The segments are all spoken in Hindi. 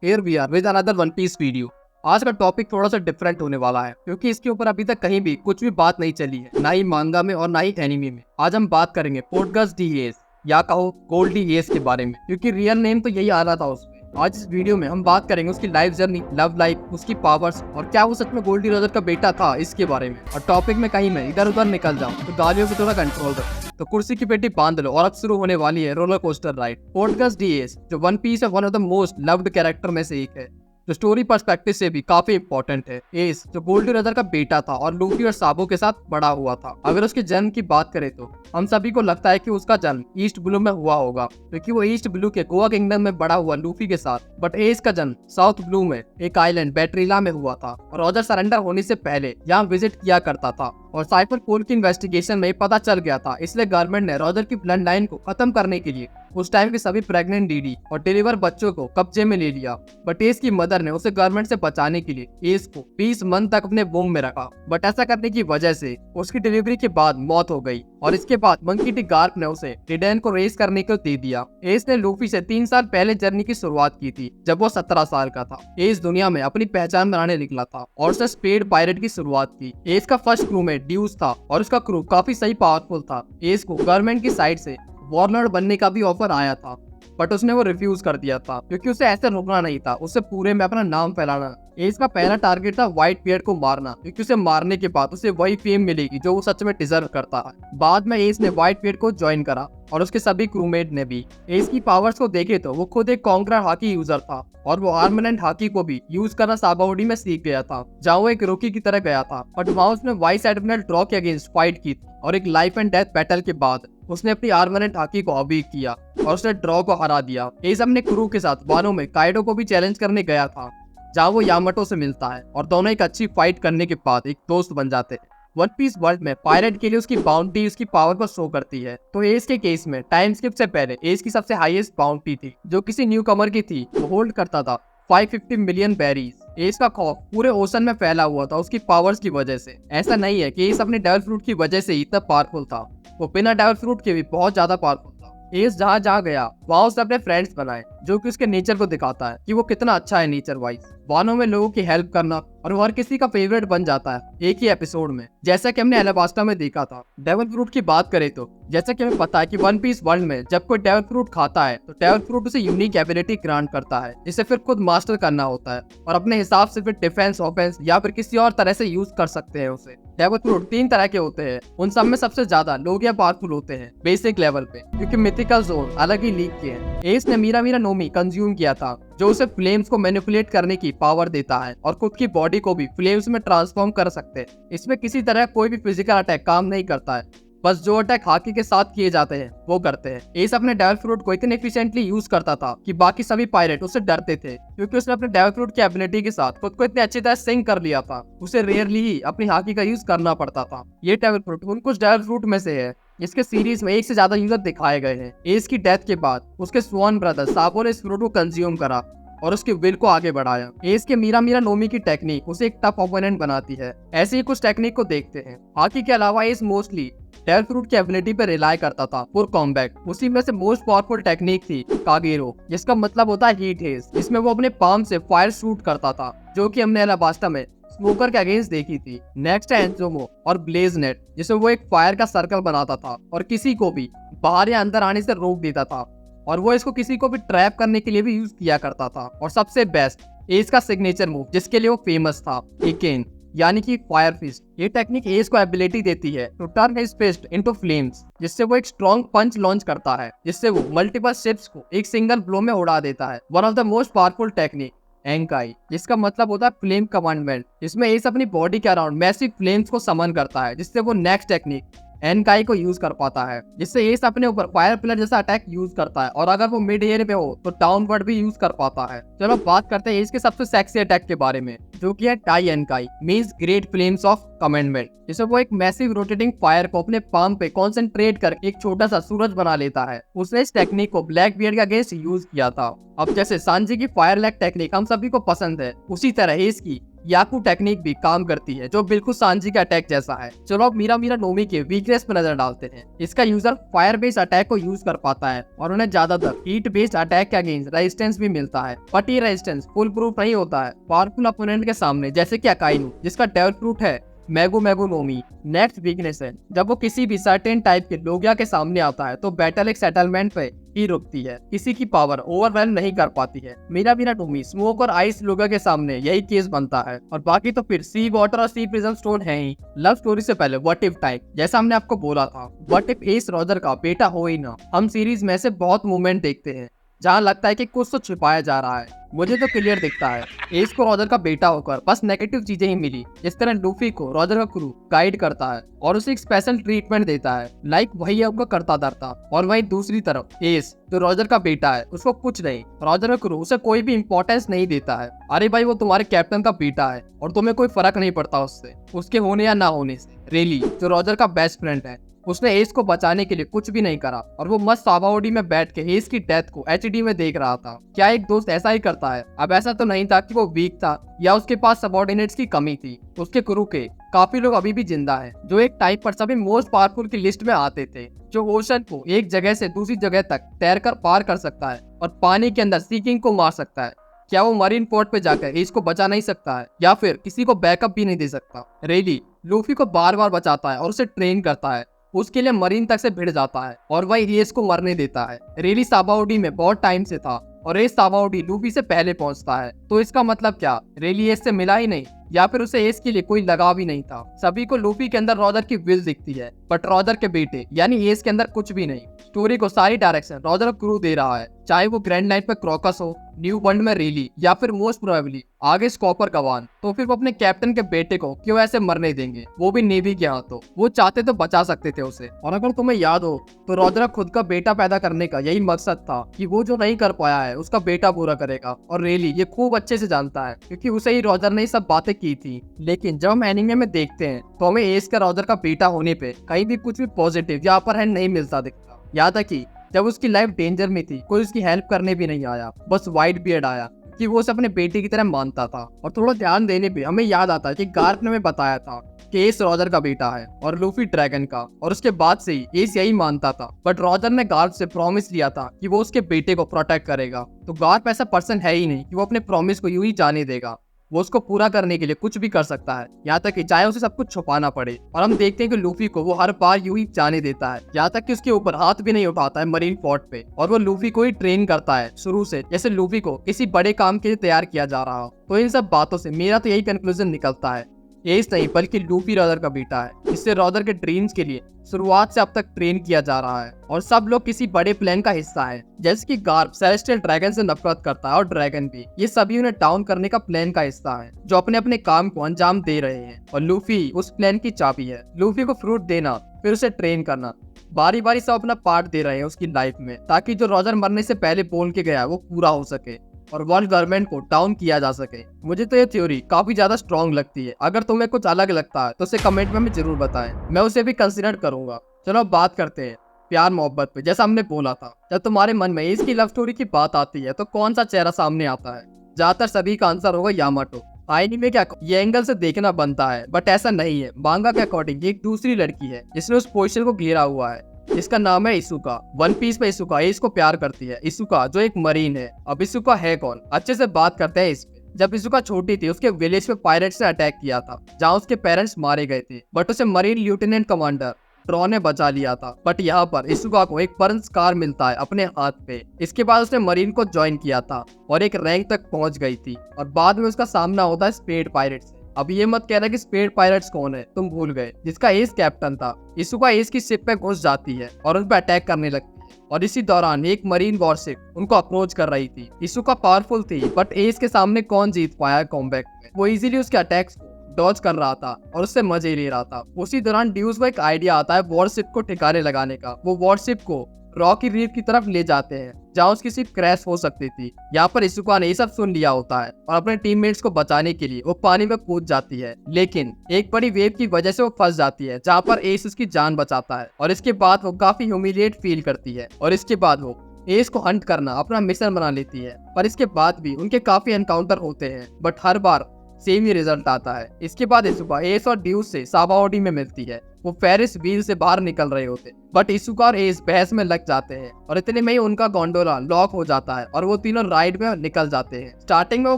Here we are with another One Piece video. आज का टॉपिक थोड़ा सा डिफरेंट होने वाला है क्योंकि इसके ऊपर अभी तक कहीं भी कुछ भी बात नहीं चली है, ना ही मांगा में और ना ही एनिमे में। आज हम बात करेंगे पोर्टगस डी एस या कहो गोल्डी एस के बारे में, क्योंकि रियल नेम तो यही आ रहा था उसमें। आज इस वीडियो में हम बात करेंगे उसकी लाइफ जर्नी, लव लाइफ, उसकी पावर्स और क्या वो सच में गोल्डी रोजर का बेटा था, इसके बारे में। और टॉपिक में कहीं मैं इधर उधर निकल जाऊं तो गालियों को थोड़ा कंट्रोल रखें। तो कुर्सी की पेटी बांध लो और अब शुरू होने वाली है roller coaster ride. Portgas D Ace जो One Piece one of the most loved character में से एक है, जो स्टोरी पर्सपेक्टिव से भी काफी इंपॉर्टेंट है। एस जो गोल्डी रोजर का बेटा था और लूफी और साबो के साथ बड़ा हुआ था। अगर उसके जन्म की बात करें तो हम सभी को लगता है कि उसका जन्म ईस्ट ब्लू में हुआ होगा, क्योंकि वो ईस्ट ब्लू के गोवा किंगडम में बड़ा हुआ लूफी के साथ। बट एस का जन्म साउथ ब्लू में एक आइलैंड बैटरीला में हुआ था और रोजर सरेंडर होने से पहले यहाँ विजिट किया करता था। और साइफर पोल की इन्वेस्टिगेशन में पता चल गया था, इसलिए गवर्नमेंट ने रोजर की ब्लड लाइन को खत्म करने के लिए उस टाइम के सभी प्रेग्नेंट डीडी और डिलीवर बच्चों को कब्जे में ले लिया। बट एस की मदर ने उसे गवर्नमेंट से बचाने के लिए एस को 20 मंथ तक अपने वोम में रखा। बट ऐसा करने की वजह से उसकी डिलीवरी के बाद मौत हो गई और इसके बाद मंकी डी गार्प ने उसे डिडेन को रेस करने को दे दिया। एस ने लूफी से 3 साल पहले जर्नी की शुरुआत की थी, जब वो 17 साल का था। एस दुनिया में अपनी पहचान बनाने निकला था और उसने स्पेड पायरेट की शुरुआत की। एस का फर्स्ट क्रू में ड्यूस था और उसका क्रू काफी सही पावरफुल था। एस को गवर्नमेंट की साइड से वॉरलॉर्ड बनने का भी ऑफर आया था, बट उसने वो रिफ्यूज कर दिया था क्योंकि उसे ऐसे रुकना नहीं था, उसे पूरे में अपना नाम फैलाना। एस का पहला टारगेट था व्हाइट बियर्ड को मारना, क्योंकि उसे मारने के बाद उसे वही फेम मिलेगी जो वो सच में डिजर्व करता है। बाद में एस ने व्हाइट बियर्ड को ज्वाइन करा और उसके सभी क्रूमेट ने भी। एस की पावर्स को देखे तो वो खुद एक कॉन्करर हाकी यूजर था और वो आर्मनेंट हाकी को भी यूज करना साबाउडी में सीख गया था, जहाँ वो एक रोकी की तरह गया था। बट वहाँ उसने वाइस एडमिरल ड्रॉ के अगेंस्ट फाइट की थी और एक लाइफ एंड डेथ बैटल के बाद उसने अपनी आर्मनेंट हाकी को अबीक किया और उसने ड्रॉ को हरा दिया। एस अपने क्रू के साथ वानो में काइडो को भी चैलेंज करने गया था, जहाँ वो यामाटो से मिलता है और दोनों एक अच्छी फाइट करने के बाद एक दोस्त बन जाते हैं। वन पीस वर्ल्ड में पायरेट के लिए उसकी बाउंटी उसकी पावर को शो करती है। तो एस के केस में टाइम स्किप से पहले एस की सबसे हाईएस्ट बाउंटी थी, जो किसी न्यू कमर की थी, वो होल्ड करता था 550 मिलियन बैरीज। एस का खौफ पूरे ओशन में फैला हुआ था उसकी पावर्स की वजह से। ऐसा नहीं है कि एस अपने डेविल फ्रूट की वजह से इतना पावरफुल था, वो बिना डेविल फ्रूट के भी बहुत ज्यादा पावरफुल था। एस जहाँ जहाँ गया वहाँ उसने अपने फ्रेंड्स बनाए, जो कि उसके नेचर को दिखाता है कि वो कितना अच्छा है नेचर वाइज। वानो में लोगों की हेल्प करना और वो हर किसी का फेवरेट बन जाता है एक ही एपिसोड में, जैसा कि हमने एलाबास्टा में देखा था। डेविल फ्रूट की बात करें तो जैसा कि हमें पता है कि वन पीस वर्ल्ड में जब कोई डेविल फ्रूट खाता है तो डेविल फ्रूट उसे यूनिक एबिलिटी ग्रांट करता है, जिसे फिर खुद मास्टर करना होता है और अपने हिसाब से फिर डिफेंस, ऑफेंस या फिर किसी और तरह से यूज कर सकते हैं उसे। डेविल फ्रूट 3 तरह के होते हैं, उन सब में सबसे ज्यादा लोगिया पावरफुल होते हैं बेसिक लेवल पे, क्योंकि मिथिकल जोन अलग ही लीग के हैं। एस ने मीरा मीरा नोमी कंज्यूम किया था, जो उसे फ्लेम्स को मैनिपुलेट करने की पावर देता है और खुद की बॉडी को भी फ्लेम्स में ट्रांसफॉर्म कर सकते हैं। इसमें किसी तरह कोई भी फिजिकल अटैक काम नहीं करता है, बस जो अटैक हाकी के साथ किए जाते हैं वो करते हैं। एस अपने डेविल फ्रूट को इतने एफिशिएंटली यूज करता था कि बाकी सभी पायरेट उससे डरते थे, क्योंकि उसने अपने डेविल फ्रूट की एबिलिटी के साथ खुद को इतने अच्छी तरह सिंक कर लिया था, उसे रेयरली ही अपनी हाकी का यूज करना पड़ता था। ये डेविल फ्रूट उन कुछ डेविल फ्रूट में से है इसके सीरीज में एक से ज्यादा यूजर दिखाए गए हैं। एस की डेथ के बाद उसके स्वान ब्रदर साबो ने इस फ्रूट को कंज्यूम करा और उसके विल को आगे बढ़ाया। एस के मीरा मीरा नोमी की टेक्निक उसे एक टफ ओपोनेंट बनाती है। ऐसे ही कुछ टेक्निक को देखते हैं। हाकी के अलावा एस मोस्टली डेविल फ्रूट की एबिलिटी पर रिलाई करता था फॉर कॉम्बैट। उसी में से मोस्ट पावरफुल टेक्निक थी कागेरो, जिसका मतलब होता है हीट हेज। इसमें वो अपने पाम से फायर शूट करता था, जो कि हमने एलाबास्टा में स्मोकर के अगेंस्ट देखी थी। नेक्स्ट है एंजोमो और ब्लेज नेट, जिसमें वो एक फायर का सर्कल बनाता था और किसी को भी बाहर या अंदर आने से रोक देता था, और वो इसको किसी को भी ट्रैप करने के लिए भी यूज किया करता था। और सबसे बेस्ट एस का सिग्नेचर मूव, जिसके लिए वो फेमस था, एकेन यानी कि फायर फिस्ट। ये टेक्निक एस को एबिलिटी देती है to turn his fist into flames, जिससे वो एक स्ट्रॉन्ग पंच लॉन्च करता है, जिससे वो मल्टीपल शिप्स को एक सिंगल ब्लो में उड़ा देता है। One of the most powerful technique Enkai, जिसका मतलब होता है फ्लेम कमांडमेंट, जिसमें एस अपनी बॉडी के अराउंड मैसिव फ्लेम्स को समन करता है, जिससे वो नेक्स्ट टेक्निक एनकाई को यूज कर पाता है, जिससे एस अपने ऊपर फायर पिलर जैसा अटैक यूज करता है और अगर वो मिड एयर पे हो तो डाउनवर्ड भी यूज कर पाता है। चलो बात करते हैं एस के सबसे सेक्सी अटैक के बारे में, जो कि है Dai Enkai means great flames of commandment, जिसमें वो एक मैसिव रोटेटिंग फायर को अपने पाम पे कॉन्सेंट्रेट कर एक छोटा सा सूरज बना लेता है। उसने इस टेक्निक को ब्लैक बियर्ड के अगेंस्ट यूज किया था। अब जैसे सांजी की फायर लैग टेक्निक हम सभी को पसंद है, उसी तरह एस की याकू टेक्निक भी काम करती है जो बिल्कुल सांजी के अटैक जैसा है। चलो अब मीरा मीरा नोमी के वीकनेस पर नजर डालते हैं। इसका यूजर फायर बेस्ड अटैक को यूज कर पाता है और उन्हें ज्यादातर हीट बेस्ड अटैक के अगेंस्ट रेजिस्टेंस भी मिलता है, बट ये रेजिस्टेंस फुल प्रूफ नहीं होता है पावरफुल अपोनेंट के सामने, जैसे कि अकाइनू जिसका डेवल फ्रूट है मैगो मैगो नोमी। नेक्स्ट वीकनेस है, जब वो किसी भी सर्टेन टाइप के लोगिया के सामने आता है तो बैटल एक सेटलमेंट पे ही रुकती है, किसी की पावर ओवरवेल नहीं कर पाती है। मीरा मीरा नोमी स्मोक और आइस लोगिया के सामने यही केस बनता है, और बाकी तो फिर सी वाटर और सी प्रिज्म स्टोन है ही। लव स्टोरी से पहले व्हाट इफ टाइप, जैसा हमने आपको बोला था, व्हाट इफ एस रॉजर का बेटा हो ही ना। हम सीरीज में से बहुत मूवमेंट देखते हैं जहाँ लगता है कि कुछ तो छिपाया जा रहा है। मुझे तो क्लियर दिखता है एस को रॉजर का बेटा होकर बस नेगेटिव चीजें ही मिली, जिस तरह लूफी को रॉजर का क्रू गाइड करता है और उसे एक स्पेशल ट्रीटमेंट देता है, लाइक वही है उनका करता धरता। और वही दूसरी तरफ एस जो रॉजर का बेटा है उसको कुछ नहीं, रॉजर का क्रू उसे कोई भी इंपॉर्टेंस नहीं देता है। अरे भाई वो तुम्हारे कैप्टन का बेटा है और तुम्हें कोई फर्क नहीं पड़ता उससे, उसके होने या ना होने से। रेली जो रॉजर का बेस्ट फ्रेंड है, उसने एस को बचाने के लिए कुछ भी नहीं करा और वो मस्त साबाओडी में बैठ के एस की डेथ को एचडी में देख रहा था। क्या एक दोस्त ऐसा ही करता है? अब ऐसा तो नहीं था कि वो वीक था या उसके पास सबऑर्डिनेट्स की कमी थी। उसके क्रू के काफी लोग अभी भी जिंदा हैं, जो एक टाइम पर सभी मोस्ट पावरफुल की लिस्ट में आते थे, जो ओशन को एक जगह से दूसरी जगह तक तैरकर पार कर सकता है और पानी के अंदर सीकिंग को मार सकता है। क्या वो मरीन पोर्ट पे जाकर एस को बचा नहीं सकता है या फिर किसी को बैकअप भी नहीं दे सकता? रेली लूफी को बार बार बचाता है और उसे ट्रेन करता है, उसके लिए मरीन तक से भिड़ जाता है और वही एस को मरने देता है। रेली साबाओडी में बहुत टाइम से था और एस साबाओडी लूफी से पहले पहुंचता है, तो इसका मतलब क्या रेली एस से मिला ही नहीं या फिर उसे एस के लिए कोई लगाव ही नहीं था? सभी को लूफी के अंदर रॉजर की विल दिखती है, बट रॉजर के बेटे यानी एस के अंदर कुछ भी नहीं। स्टोरी को सारी डायरेक्शन रॉजर क्रू दे रहा है, चाहे वो ग्रैंड नाइट में क्रोकस हो, न्यू वर्ल्ड में रेली या फिर मोस्ट प्रोबेबली आगे स्कॉपर गवान। तो फिर वो अपने कैप्टन के बेटे को क्यों ऐसे मरने देंगे, वो भी नेवी के हाथों? वो चाहते तो बचा सकते थे उसे। और अगर तुम्हें याद हो तो रॉजर खुद का बेटा पैदा करने का यही मकसद था कि वो जो नहीं कर पाया है उसका बेटा पूरा करेगा, और रेली ये खूब अच्छे से जानता है क्योंकि उसे ही रॉजर ने सब बातें की थी। लेकिन जब हम एनीमे में देखते हैं तो हमें एस का रॉजर का बेटा होने पे कहीं भी कुछ भी पॉजिटिव या अपर हैंड नहीं मिलता दिखता। यहाँ तक कि जब उसकी लाइफ डेंजर में थी कोई उसकी हेल्प करने भी नहीं आया, बस व्हाइट बियर्ड आया कि वो उसे अपने बेटे की तरह मानता था। और थोड़ा ध्यान देने पे हमें याद आता है कि गार्प ने हमें बताया था कि एस रॉजर का बेटा है और लूफी ड्रैगन का, और उसके बाद से ही एस यही मानता था। बट रॉजर ने गार्प से प्रॉमिस लिया था कि वो उसके बेटे को प्रोटेक्ट करेगा, तो गार्प ऐसा पर्सन है ही नहीं कि वो अपने प्रॉमिस को यूं ही जाने देगा। वो उसको पूरा करने के लिए कुछ भी कर सकता है, यहाँ तक कि चाहे उसे सब कुछ छुपाना पड़े। और हम देखते हैं कि लूफी को वो हर बार यूं ही जाने देता है, यहाँ तक कि उसके ऊपर हाथ भी नहीं उठाता है मरीन फोर्ट पे, और वो लूफी को ही ट्रेन करता है शुरू से, जैसे लूफी को किसी बड़े काम के लिए तैयार किया जा रहा हो। तो इन सब बातों से मेरा तो यही कंक्लूजन निकलता है, एस नहीं बल्कि लूफी रॉजर का बेटा है। इससे रॉजर के ड्रीम्स के लिए शुरुआत से अब तक ट्रेन किया जा रहा है और सब लोग किसी बड़े प्लान का हिस्सा है, जैसे कि गार्प सेलेस्टियल ड्रैगन से नफरत करता है और ड्रैगन भी, ये सभी उन्हें डाउन करने का प्लान का हिस्सा है जो अपने अपने काम को अंजाम दे रहे हैं, और लूफी उस प्लान की चाबी है। लूफी को फ्रूट देना फिर उसे ट्रेन करना, बारी बारी सब अपना पार्ट दे रहे हैं उसकी लाइफ में, ताकि जो रॉजर मरने से पहले बोल के गया वो पूरा हो सके और वर्ल्ड गवर्नमेंट को डाउन किया जा सके। मुझे तो ये थ्योरी काफी ज्यादा स्ट्रॉन्ग लगती है। अगर तुम्हें कुछ अलग लगता है तो उसे कमेंट में हमें जरूर बताएं, मैं उसे भी कंसिडर करूंगा। चलो अब बात करते हैं प्यार मोहब्बत पे। जैसा हमने बोला था, जब तुम्हारे मन में इसकी लव स्टोरी की बात आती है तो कौन सा चेहरा सामने आता है? ज्यादातर सभी का आंसर होगा यामाटो। एनीमे के ये एंगल से देखना बनता है, बट ऐसा नहीं है। मांगा के अकॉर्डिंग एक दूसरी लड़की है जिसने उस पोजीशन को घेरा हुआ है, इसका नाम है इसुका। वन पीस में इसुका एस को प्यार करती है। इसुका जो एक मरीन है। अब इसुका है कौन, अच्छे से बात करते हैं इस पे। जब इसुका छोटी थी उसके विलेज में पायरेट्स ने अटैक किया था जहाँ उसके पेरेंट्स मारे गए थे, बट उसे मरीन लेफ्टिनेंट कमांडर ट्रॉ ने बचा लिया था। बट यहाँ पर इसुका को एक बर्न स्कार मिलता है अपने हाथ पे। इसके बाद उसने मरीन को ज्वाइन किया था और एक रैंक तक पहुंच गई थी, और बाद में उसका सामना होता है स्पेड पायरेट से। अब ये मत कहना कि स्पेड पायरेट्स कौन है, तुम भूल गए, जिसका एस कैप्टन था। इसुका एस की शिप पे घुस जाती है और उन पर अटैक करने लगती है, और इसी दौरान एक मरीन वॉरशिप उनको अप्रोच कर रही थी। इसुका पावरफुल थी, बट एस के सामने कौन जीत पाया कॉम्बैट में? वो इजीली उसके अटैक्स को डॉज कर रहा था और उससे मजे ले रहा था। उसी दौरान ड्यूज को एक आइडिया आता है वॉरशिप को ठिकाने लगाने का। वो वॉरशिप को रॉकी रीफ की तरफ ले जाते हैं जहाँ उसकी शिप क्रैश हो सकती थी। यहाँ पर इसुका ने ये सब सुन लिया होता है और अपने टीममेट्स को बचाने के लिए वो पानी में कूद जाती है, लेकिन एक बड़ी वेव की वजह से वो फंस जाती है जहाँ पर एस उसकी जान बचाता है। और इसके बाद वो काफी ह्यूमिलिएट फील करती है और इसके बाद वो एस को हंट करना अपना मिशन बना लेती है। पर इसके बाद भी उनके काफी एनकाउंटर होते हैं, but her bar same he result आता है। इसके बाद इसुका एस और ड्यूस से साबाओडी में मिलती है। वो फेरिस व्हील से बाहर निकल रहे होते, बट इसुका और एस बहस में लग जाते हैं और इतने में ही उनका गोंडोला लॉक हो जाता है और वो तीनों राइड में निकल जाते हैं। स्टार्टिंग में वो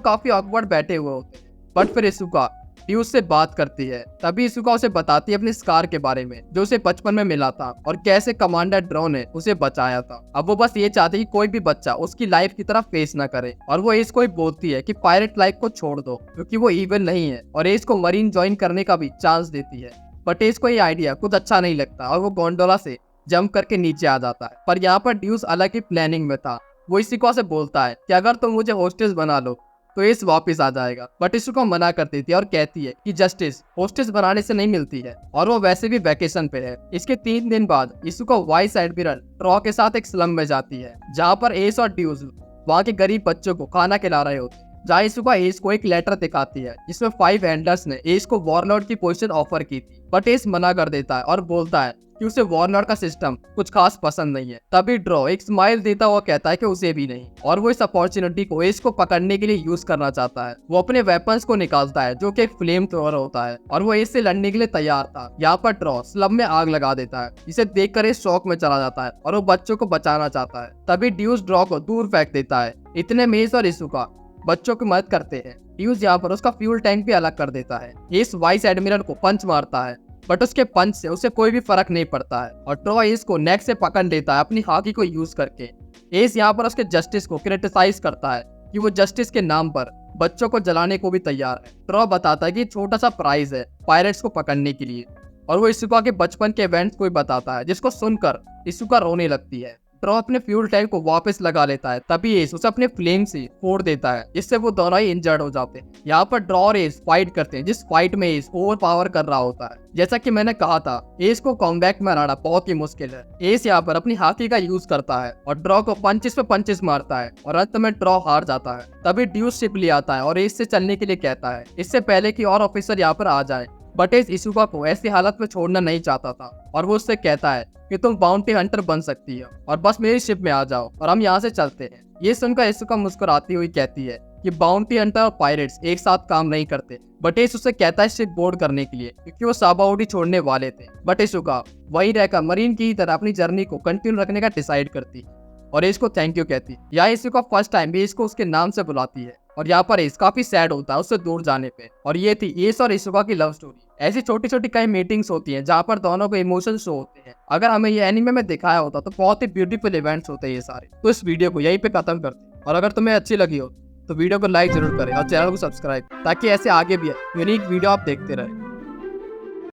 काफी ऑकवर्ड बैठे हुए होते हैं, बट फिर इसुका ड्यूस से बात करती है। तभी इसुका उसे बताती है अपने स्कार के बारे में जो उसे बचपन में मिला था और कैसे कमांडर ड्रो ने उसे बचाया था। अब वो बस ये चाहती है कि कोई भी बच्चा उसकी लाइफ की तरफ फेस ना करे, और वो एस को ही बोलती है कि पायरेट लाइफ को छोड़ दो क्योंकि वो इविल नहीं है, और एस को मरीन ज्वाइन करने का भी चांस देती है। बट एस को ये आइडिया कुछ अच्छा नहीं लगता और वो गोंडोला से जंप करके नीचे आ जाता है। पर यहाँ पर ड्यूस अलग ही प्लानिंग में था। वो इसुका से बोलता है कि अगर तुम मुझे होस्टेस बना लो तो एस वापस आ जाएगा, बट इसुका मना कर देती है और कहती है कि जस्टिस होस्टेस बनाने से नहीं मिलती है और वो वैसे भी वैकेशन पे है। इसके 3 दिन बाद इसुका वाइस एडमिरल ट्रॉ के साथ एक स्लम में जाती है जहाँ पर एस और ड्यूस वहाँ के गरीब बच्चों को खाना खिला रहे होते हैं। जहाँ इसुका एस को एक लेटर दिखाती है जिसमें 5 हैंडलर्स ने एस को वॉरलॉर्ड की पोजीशन ऑफर की थी, बट एस मना कर देता है और बोलता है कि उसे वॉरलॉर्ड का सिस्टम कुछ खास पसंद नहीं है। तभी ड्रॉ एक स्माइल देता हुआ कहता है कि उसे भी नहीं, और वो इस अपॉर्चुनिटी को एस को पकड़ने के लिए यूज करना चाहता है। वो अपने वेपन्स को निकालता है जो कि एक फ्लेम थ्रोअर होता है और वो एस से लड़ने के लिए तैयार था। यहाँ पर ड्रॉ स्लम में आग लगा देता है, जिसे देखकर एस शॉक में चला जाता है और वो बच्चों को बचाना चाहता है। तभी ड्यूस ड्रॉ को दूर फेंक देता है। इतने में एस और इसुका बच्चों की मदद करते हैं। ड्यूस यहाँ पर उसका फ्यूल टैंक भी अलग कर देता है। एस वाइस एडमिरल को पंच मारता है, बट उसके पंच से उसे कोई भी फर्क नहीं पड़ता है और ट्रॉ एस को नेक से पकड़ लेता है अपनी हाकी को यूज करके। एस यहाँ पर उसके जस्टिस को क्रिटिसाइज करता है कि वो जस्टिस के नाम पर बच्चों को जलाने को भी तैयार है। ट्रॉ बताता है कि छोटा सा प्राइज है पायरेट्स को पकड़ने के लिए, और वो इसुका के बचपन के इवेंट्स को भी बताता है, जिसको सुनकर इसुका रोने लगती है। ट्रॉ अपने फ्यूल टैंक को वापस लगा लेता है। तभी एस उसे अपने फ्लेम से फोड़ देता है, जिससे वो दोनों ही इंजर्ड हो जाते हैं। यहाँ पर ड्रॉ और एस फाइट करते हैं, जिस फाइट में एस ओवर पावर कर रहा होता है। जैसा कि मैंने कहा था, एस को कॉम्बैक में हराना बहुत ही मुश्किल है। एस यहाँ पर अपनी हाथी का यूज करता है और ड्रॉ को पंचेस पे पंचेस मारता है और अंत में ड्रॉ हार जाता है। तभी ड्यूस शिप ले आता है और एस से चलने के लिए कहता है, इससे पहले कि और ऑफिसर यहाँ पर आ जाए। बट एस इसुका को ऐसी हालत में छोड़ना नहीं चाहता था और वो उससे कहता है कि तुम बाउंटी हंटर बन सकती हो और बस मेरी शिप में आ जाओ और हम यहाँ से चलते हैं। ये सुनकर इसुका मुस्कुराती हुई कहती है कि बाउंटी हंटर और पायरेट्स एक साथ काम नहीं करते। बट एस उसे कहता है शिप बोर्ड करने के लिए क्योंकि वो साबाओडी छोड़ने वाले थे। बट इसुका वहीं रहकर मरीन की तरह अपनी जर्नी को कंटिन्यू रखने का डिसाइड करती है और एस को थैंक यू कहती है। यहाँ इसुका फर्स्ट टाइम भी इसको उसके नाम से बुलाती है और यहाँ पर एस काफी सैड होता है उससे दूर जाने पे। और ये थी एस और इसुका की लव स्टोरी। ऐसी छोटी छोटी कई मीटिंग्स होती हैं जहाँ पर दोनों को इमोशन शो होते हैं। अगर हमें ये एनिमे में दिखाया होता तो बहुत ही ब्यूटीफुल इवेंट्स होते हैं ये सारे। तो इस वीडियो को यहीं पे खत्म करते हैं, और अगर तुम्हें अच्छी लगी हो तो वीडियो को लाइक जरूर करें और चैनल को सब्सक्राइब, ताकि ऐसे आगे भी यूनिक वीडियो आप देखते रहे।